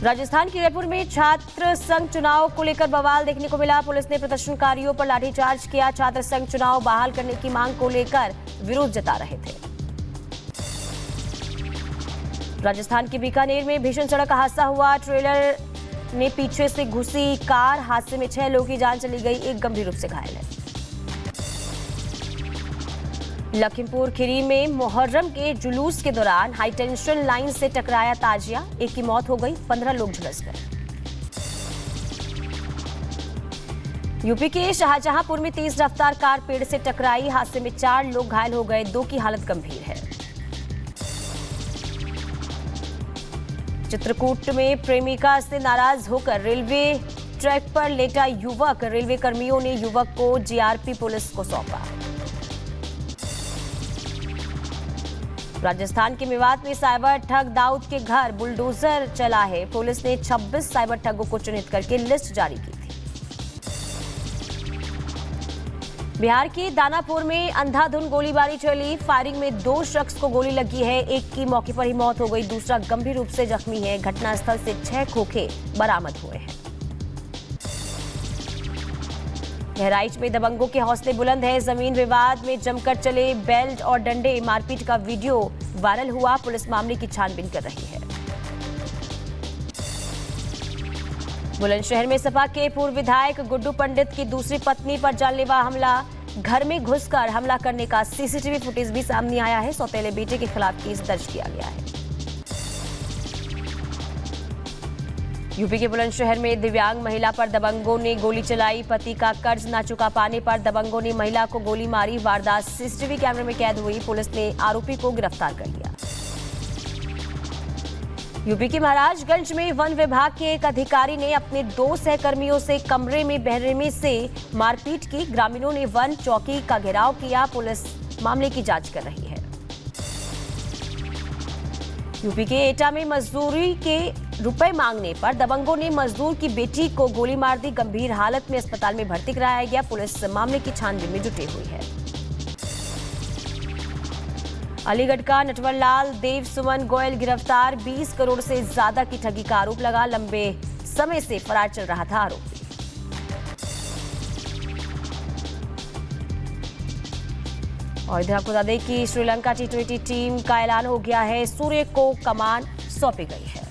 राजस्थान के जयपुर में छात्र संघ चुनाव को लेकर बवाल देखने को मिला। पुलिस ने प्रदर्शनकारियों पर लाठीचार्ज किया। छात्र संघ चुनाव बहाल करने की मांग को लेकर विरोध जता रहे थे। राजस्थान के बीकानेर में भीषण सड़क हादसा हुआ। ट्रेलर ने पीछे से घुसी कार। हादसे में 6 लोगों की जान चली गई, एक गंभीर रूप से घायल है। लखीमपुर खीरी में मुहर्रम के जुलूस के दौरान हाईटेंशन लाइन से टकराया ताजिया, एक की मौत हो गई, 15 लोग झुलस गए। यूपी के शाहजहांपुर में तेज रफ्तार कार पेड़ से टकराई। हादसे में 4 लोग घायल हो गए, 2 की हालत गंभीर है। चित्रकूट में प्रेमिका से नाराज होकर रेलवे ट्रैक पर लेटा युवक, रेलवे कर्मियों ने युवक को जीआरपी पुलिस को सौंपा। राजस्थान के मेवात में साइबर ठग दाऊद के घर बुलडोजर चला है। पुलिस ने 26 साइबर ठगों को चिन्हित करके लिस्ट जारी की थी। बिहार के दानापुर में अंधाधुंध गोलीबारी चली। फायरिंग में 2 शख्स को गोली लगी है, एक की मौके पर ही मौत हो गई, दूसरा गंभीर रूप से जख्मी है। घटनास्थल से 6 खोखे बरामद हुए हैं। बहराइच में दबंगों के हौसले बुलंद है। जमीन विवाद में जमकर चले बेल्ट और डंडे मारपीट का वीडियो वायरल हुआ। पुलिस मामले की छानबीन कर रही है। बुलंदशहर में सपा के पूर्व विधायक गुड्डू पंडित की दूसरी पत्नी पर जानलेवा हमला। घर में घुसकर हमला करने का सीसीटीवी फुटेज भी सामने आया है। सौतेले बेटे के खिलाफ केस दर्ज किया गया है। यूपी के बुलंदशहर में दिव्यांग महिला पर दबंगों ने गोली चलाई। पति का कर्ज न चुका पाने पर दबंगों ने महिला को गोली मारी। वारदात सीसीटीवी कैमरे में कैद हुई। पुलिस ने आरोपी को गिरफ्तार कर लिया। यूपी के महाराजगंज में वन विभाग के एक अधिकारी ने अपने 2 सहकर्मियों से कमरे में बेरहमी से मारपीट की। ग्रामीणों ने वन चौकी का घेराव किया। पुलिस मामले की जांच कर रही है। यूपी के एटा में मजदूरी के रुपए मांगने पर दबंगों ने मजदूर की बेटी को गोली मार दी। गंभीर हालत में अस्पताल में भर्ती कराया गया। पुलिस मामले की छानबीन में जुटी हुई है। अलीगढ़ का नटवरलाल देव सुमन गोयल गिरफ्तार। 20 करोड़ से ज्यादा की ठगी का आरोप लगा। लंबे समय से फरार चल रहा था आरोपी। और इधर आपको बता दें कि श्रीलंका T20 टीम का ऐलान हो गया है। सूर्य को कमान सौंपी गई है।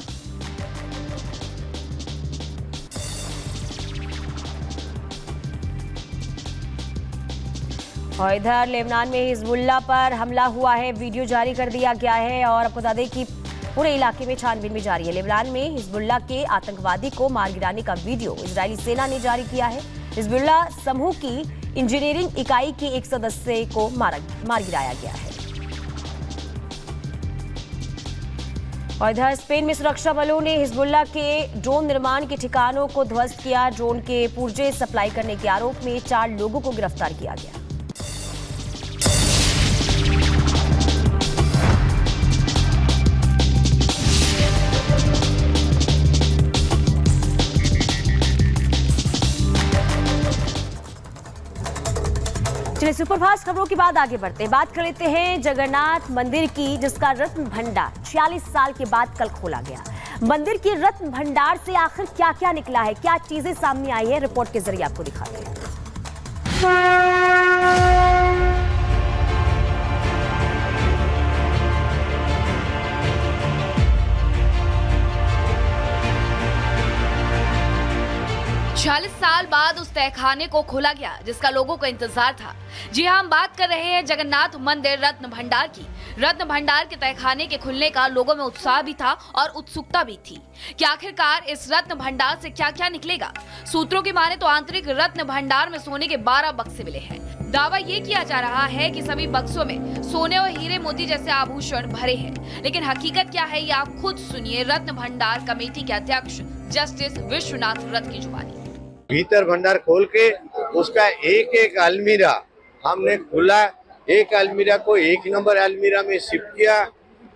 और इधर लेबनान में हिजबुल्लाह पर हमला हुआ है। वीडियो जारी कर दिया गया है। और आपको बता दें कि पूरे इलाके में छानबीन भी जारी है। लेबनान में हिजबुल्लाह के आतंकवादी को मार गिराने का वीडियो इजरायली सेना ने जारी किया है। हिजबुल्लाह समूह की इंजीनियरिंग इकाई के एक सदस्य को मार गिराया गया है। और इधर स्पेन में सुरक्षा बलों ने हिजबुल्लाह के ड्रोन निर्माण के ठिकानों को ध्वस्त किया। ड्रोन के पुर्जे सप्लाई करने के आरोप में 4 लोगों को गिरफ्तार किया गया। चलिए सुपरफास्ट खबरों की बात आगे बढ़ते हैं। बात कर लेते हैं जगन्नाथ मंदिर की, जिसका रत्न भंडार 46 साल के बाद कल खोला गया। मंदिर के रत्न भंडार से आखिर क्या क्या निकला है, क्या चीजें सामने आई है, रिपोर्ट के जरिए आपको दिखाते हैं। 46 साल बाद उस तहखाने को खोला गया जिसका लोगों को इंतजार था। जी हां, हम बात कर रहे हैं जगन्नाथ मंदिर रत्न भंडार की। रत्न भंडार के तहखाने के खुलने का लोगों में उत्साह भी था और उत्सुकता भी थी कि आखिरकार इस रत्न भंडार से क्या क्या निकलेगा। सूत्रों की माने तो आंतरिक रत्न भंडार में सोने के 12 बक्से मिले हैं। दावा ये किया जा रहा है कि सभी बक्सों में सोने और हीरे मोती जैसे आभूषण भरे हैं, लेकिन हकीकत क्या है ये आप खुद सुनिए रत्न भंडार कमेटी के अध्यक्ष जस्टिस विश्वनाथ रथ की जुबानी। भीतर भंडार खोल के उसका एक एक अलमीरा हमने खुला। एक अलमीरा को 1 नंबर अलमीरा में शिफ्ट किया,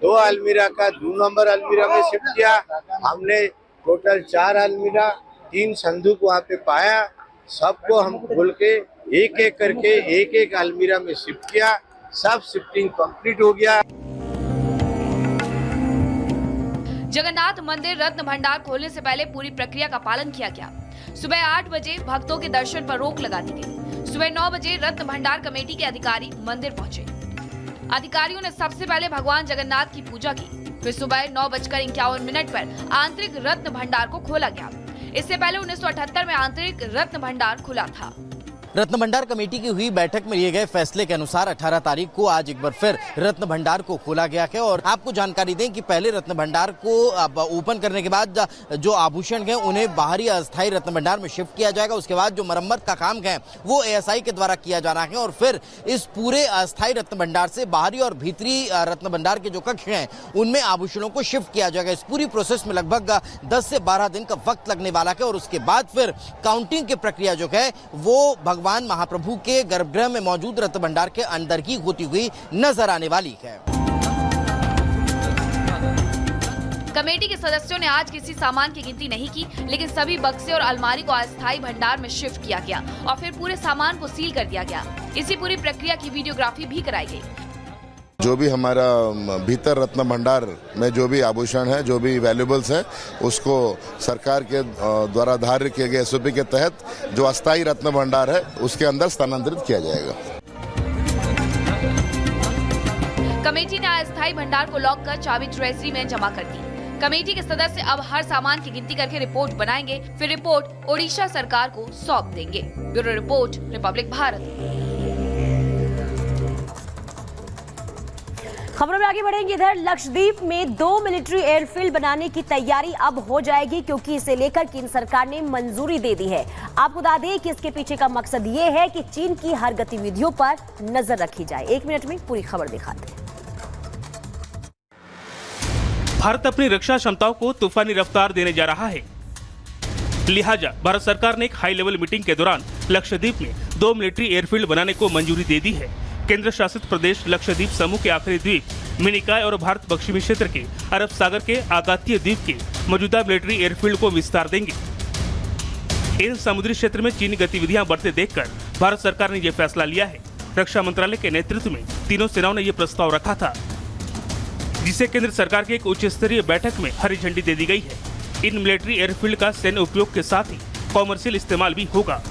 2 अलमीरा का 2 नंबर अलमीरा में शिफ्ट किया। हमने टोटल 4 अलमीरा 3 संदूक वहाँ पे पाया। सबको हम खोल के एक एक करके एक एक अलमीरा में शिफ्ट किया। सब शिफ्टिंग कंप्लीट हो गया। जगन्नाथ मंदिर रत्न भंडार खोलने से पहले पूरी प्रक्रिया का पालन किया गया। सुबह 8 बजे भक्तों के दर्शन पर रोक लगा दी गई। सुबह 9 बजे रत्न भंडार कमेटी के अधिकारी मंदिर पहुंचे। अधिकारियों ने सबसे पहले भगवान जगन्नाथ की पूजा की। फिर सुबह 9:51 पर आंतरिक रत्न भंडार को खोला गया। इससे पहले 1978 में आंतरिक रत्न भंडार खुला था। रत्न भंडार कमेटी की हुई बैठक में लिए गए फैसले के अनुसार 18 तारीख को आज एक बार फिर रत्न भंडार को खोला गया है। और आपको जानकारी दें कि पहले रत्न भंडार को ओपन करने के बाद जो आभूषण हैं उन्हें बाहरी अस्थायी रत्न भंडार में शिफ्ट किया जाएगा। उसके बाद जो मरम्मत का काम है वो ASI के द्वारा किया जाना है और फिर इस पूरे अस्थायी रत्न भंडार से बाहरी और भीतरी रत्न भंडार के जो कक्ष हैं उनमें आभूषणों को शिफ्ट किया जाएगा। इस पूरी प्रोसेस में लगभग 10 से 12 दिन का वक्त लगने वाला है और उसके बाद फिर काउंटिंग की प्रक्रिया जो है वो भगवान महाप्रभु के गर्भगृह में मौजूद रत्न भंडार के अंदर की होती हुई नजर आने वाली है। कमेटी के सदस्यों ने आज किसी सामान की गिनती नहीं की, लेकिन सभी बक्से और अलमारी को अस्थायी भंडार में शिफ्ट किया गया और फिर पूरे सामान को सील कर दिया गया। इसी पूरी प्रक्रिया की वीडियोग्राफी भी कराई गई। जो भी हमारा भीतर रत्न भंडार में जो भी आभूषण है, जो भी वैल्यूबल्स है, उसको सरकार के द्वारा धार्य किए गए SOP के तहत जो अस्थायी रत्न भंडार है उसके अंदर स्थानांतरित किया जाएगा। कमेटी ने अस्थायी भंडार को लॉक कर चाबी ट्रेजरी में जमा कर दी। कमेटी के सदस्य अब हर सामान की गिनती करके रिपोर्ट बनाएंगे, फिर रिपोर्ट ओडिशा सरकार को सौंप देंगे। Bureau report, Republic Bharat. खबरों में आगे बढ़ेंगे। इधर लक्षद्वीप में 2 मिलिट्री एयरफील्ड बनाने की तैयारी अब हो जाएगी, क्योंकि इसे लेकर केंद्र सरकार ने मंजूरी दे दी है। आपको बता दें कि इसके पीछे का मकसद ये है कि चीन की हर गतिविधियों पर नजर रखी जाए। 1 मिनट में पूरी खबर दिखाते हैं। भारत अपनी रक्षा क्षमताओं को तूफानी रफ्तार देने जा रहा है। लिहाजा भारत सरकार ने एक हाई लेवल मीटिंग के दौरान लक्षद्वीप में 2 मिलिट्री एयरफील्ड बनाने को मंजूरी दे दी है। केंद्र शासित प्रदेश लक्षद्वीप समूह के आखिरी द्वीप मिनिकॉय और भारत पश्चिमी क्षेत्र के अरब सागर के आकातीय द्वीप के मौजूदा मिलिट्री एयरफील्ड को विस्तार देंगे। इन समुद्री क्षेत्र में चीनी गतिविधियां बढ़ते देखकर भारत सरकार ने यह फैसला लिया है। रक्षा मंत्रालय के नेतृत्व में तीनों सेनाओं ने यह प्रस्ताव रखा था, जिसे केंद्र सरकार की एक उच्च स्तरीय बैठक में हरी झंडी दे दी गई है। इन मिलिट्री एयरफील्ड का सैन्य उपयोग के साथ ही कॉमर्शियल इस्तेमाल भी होगा।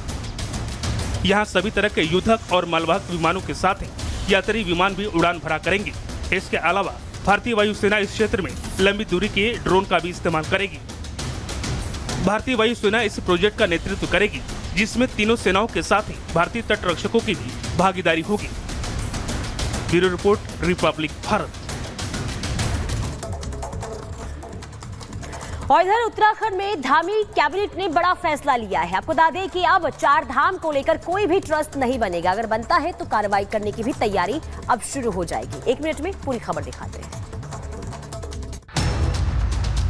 यहाँ सभी तरह के युद्धक और मालवाहक विमानों के साथ ही यात्री विमान भी उड़ान भरा करेंगे। इसके अलावा भारतीय वायुसेना इस क्षेत्र में लंबी दूरी के ड्रोन का भी इस्तेमाल करेगी। भारतीय वायुसेना इस प्रोजेक्ट का नेतृत्व करेगी, जिसमें तीनों सेनाओं के साथ ही भारतीय तट रक्षकों की भी भागीदारी होगी। Bureau report, Republic Bharat. और इधर उत्तराखंड में धामी कैबिनेट ने बड़ा फैसला लिया है। आपको बता दें कि अब 4 धाम को लेकर कोई भी ट्रस्ट नहीं बनेगा। अगर बनता है तो कार्रवाई करने की भी तैयारी अब शुरू हो जाएगी। 1 मिनट में पूरी खबर दिखाते हैं।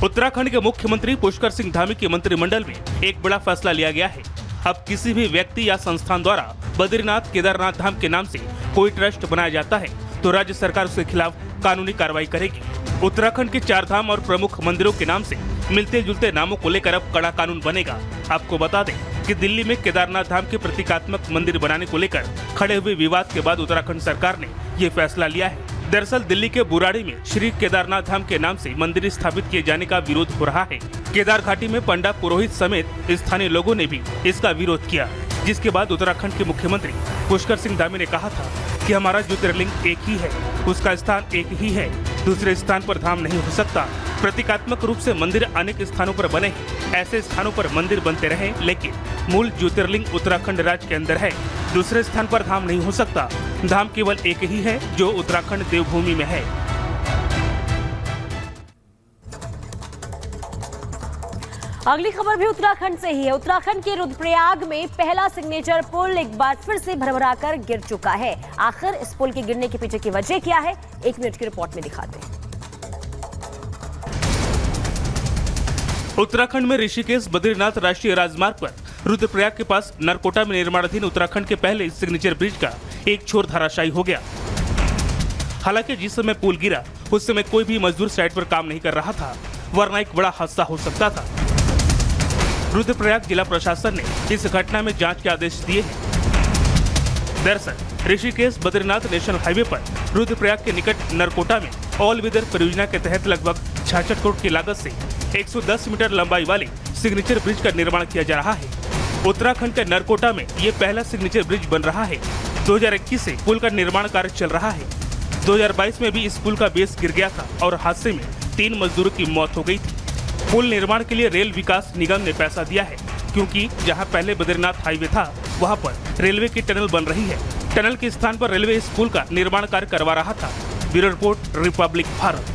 उत्तराखंड के मुख्यमंत्री पुष्कर सिंह धामी के मंत्रिमंडल में एक बड़ा फैसला लिया गया है। अब किसी भी व्यक्ति या संस्थान द्वारा बद्रीनाथ केदारनाथ धाम के नाम से कोई ट्रस्ट बनाया जाता है तो राज्य सरकार उसके खिलाफ कानूनी कार्रवाई करेगी। उत्तराखंड के 4 धाम और प्रमुख मंदिरों के नाम से मिलते जुलते नामों को लेकर अब कड़ा कानून बनेगा। आपको बता दें कि दिल्ली में केदारनाथ धाम के प्रतीकात्मक मंदिर बनाने को लेकर खड़े हुए विवाद के बाद उत्तराखंड सरकार ने ये फैसला लिया है। दरअसल दिल्ली के बुराड़ी में श्री केदारनाथ धाम के नाम से मंदिर स्थापित किए जाने का विरोध हो रहा है। केदार घाटी में पंडा पुरोहित समेत स्थानीय लोगों ने भी इसका विरोध किया, जिसके बाद उत्तराखंड के मुख्यमंत्री पुष्कर सिंह धामी ने कहा था कि हमारा ज्योतिर्लिंग एक ही है, उसका स्थान एक ही है, दूसरे स्थान पर धाम नहीं हो सकता। प्रतीकात्मक रूप से मंदिर अनेक स्थानों पर बने हैं, ऐसे स्थानों पर मंदिर बनते रहे, लेकिन मूल ज्योतिर्लिंग उत्तराखंड राज्य के अंदर है, दूसरे स्थान पर धाम नहीं हो सकता। धाम केवल एक ही है जो उत्तराखंड देवभूमि में है। अगली खबर भी उत्तराखंड से ही है। उत्तराखंड के रुद्रप्रयाग में पहला सिग्नेचर पुल एक बार फिर से भरभराकर गिर चुका है। आखिर इस पुल के गिरने के पीछे की वजह क्या है, 1 मिनट की रिपोर्ट में दिखाते हैं। उत्तराखंड में ऋषिकेश बद्रीनाथ राष्ट्रीय राजमार्ग पर रुद्रप्रयाग के पास नरकोटा में निर्माणाधीन उत्तराखंड के पहले सिग्नेचर ब्रिज का एक छोर धराशायी हो गया। हालांकि जिस समय पुल गिरा उस समय कोई भी मजदूर साइट पर काम नहीं कर रहा था, वरना एक बड़ा हादसा हो सकता था। रुद्रप्रयाग जिला प्रशासन ने इस घटना में जांच के आदेश दिए हैं। दरअसल ऋषिकेश बद्रीनाथ नेशनल हाईवे पर रुद्रप्रयाग के निकट नरकोटा में ऑल वेदर परियोजना के तहत लगभग 66 करोड़ की लागत से 110 मीटर लंबाई वाले सिग्नेचर ब्रिज का निर्माण किया जा रहा है। उत्तराखंड के नरकोटा में ये पहला सिग्नेचर ब्रिज बन रहा है। 2021 से पुल का निर्माण कार्य चल रहा है। 2022 में भी इस पुल का बेस गिर गया था और हादसे में 3 मजदूरों की मौत हो गई थी। पुल निर्माण के लिए रेल विकास निगम ने पैसा दिया है, क्योंकि जहां पहले बद्रीनाथ हाईवे था वहां पर रेलवे की टनल बन रही है। टनल के स्थान पर रेलवे इस पुल का निर्माण कार्य करवा रहा था। Bureau report, Republic Bharat.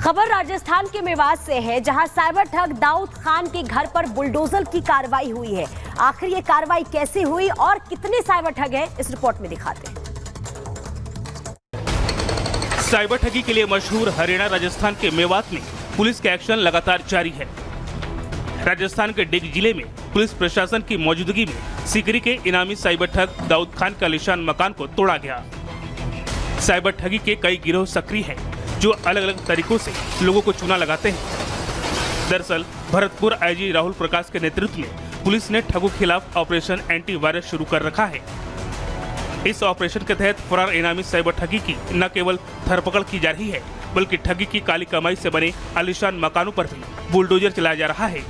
खबर राजस्थान के मेवात से है, जहां साइबर ठग दाऊद खान के घर पर बुलडोजर की कार्रवाई हुई है। आखिर ये कार्रवाई कैसे हुई और कितने साइबर ठग हैं, इस रिपोर्ट में दिखाते हैं। साइबर ठगी के लिए मशहूर हरियाणा राजस्थान के मेवात में पुलिस का एक्शन लगातार जारी है। राजस्थान के डिग जिले में पुलिस प्रशासन की मौजूदगी में सीकरी के इनामी साइबर ठग दाऊद खान के आलीशान मकान को तोड़ा गया। साइबर ठगी के कई गिरोह सक्रिय हैं, जो अलग अलग तरीकों से लोगों को चूना लगाते हैं। दरअसल भरतपुर आईजी राहुल प्रकाश के नेतृत्व में पुलिस ने ठगों के खिलाफ ऑपरेशन एंटी वायरस शुरू कर रखा है। इस ऑपरेशन के तहत फरार इनामी साइबर ठगी की न केवल धरपकड़ की जा रही है, बल्कि ठगी की काली कमाई से बने आलीशान मकानों पर भी बुलडोजर चलाया जा रहा है।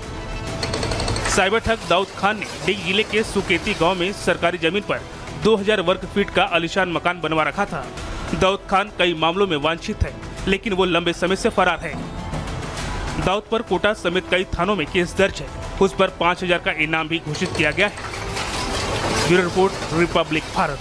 साइबर ठग दाऊद खान ने डिग जिले के सुकेती गांव में सरकारी जमीन पर 2000 वर्ग फीट का आलीशान मकान बनवा रखा था। दाऊद खान कई मामलों में वांछित है, लेकिन वो लंबे समय से फरार है। दाऊद पर कोटा समेत कई थानों में केस दर्ज है। उस पर 5000 का इनाम भी घोषित किया गया है। Bureau report, Republic Bharat.